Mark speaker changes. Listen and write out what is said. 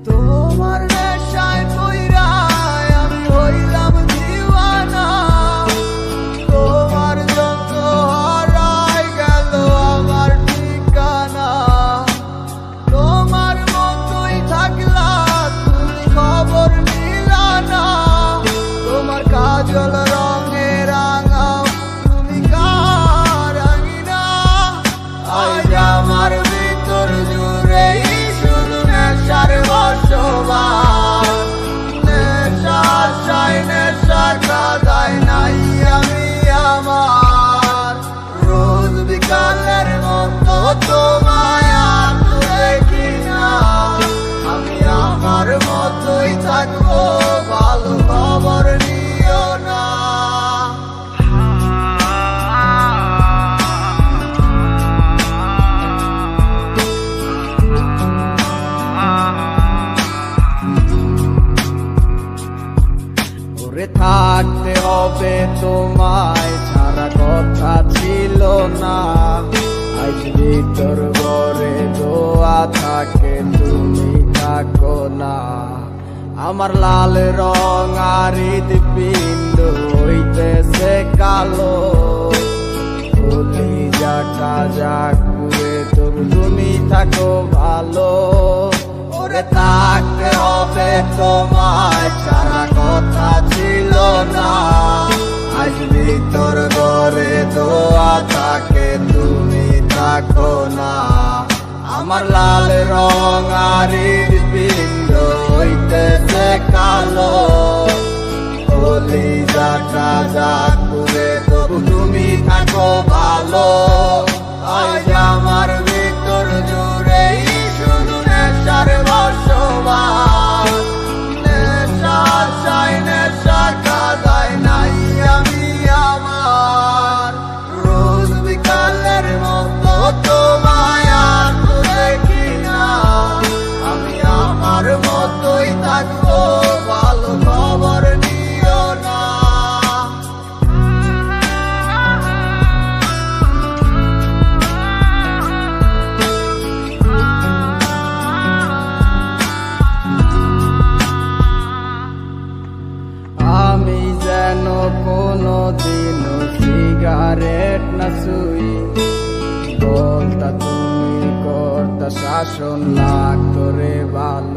Speaker 1: তোমার নেশায় কইরা আমি হইলাম দিওয়ানা, তোমার যত হারাই গেল আমার ঠিকানা। তোমার মতোই থাকলা তুমি খবর নিলা না, তোমার কাজল রঙে রাঙাও তুমি কারাঙিনা। আজ আমার ভিতর জুড়ে শুধু নেশার বসবাস, নেশা আশায় নেশা কাদায় নাই আমি আমার। রোজ বিকালের মতো তোমায় আর দেখি না, আমি আমার মতোই থাকবো, ভালো খবর নিও না। ওরে থাকতে হবে তোমায় ছাড়া কথা ছিল না, আজ ভিতর ঘরে দোয়া থাকে তুমি থাকো না। আমার লাল রং আর হৃদপিণ্ড হইতেছে কালো, কলিজাটা জাগবে তবু তুমি থাকো ভালো। ওরে থাকতে হবে তোমায় ছাড়া কথা ছিল না, আজ ভিতর ঘরে দোয়া থাকে তুমি থাকো না। আমার লাল রং আর হৃদপিণ্ড হইতেছে কালো, কলিজাটা জাগবে তবু তুমি থাকো ভালো। আজ আমার ভিতর জুড়ে শুধু নেশার বসবাস, নেশা আশায় নেশা কাদায় নাই আমি আমার। রোজ বিকালের মতো তোমায় আর দেখি না, আমি আমার মতোই থাকবো, ভালো খবর নিও না। আমি যেন কোনো দিনও সিগারেট না ছুঁই, বলতা তুমি করতা শাসন লাগতো রে ভালো।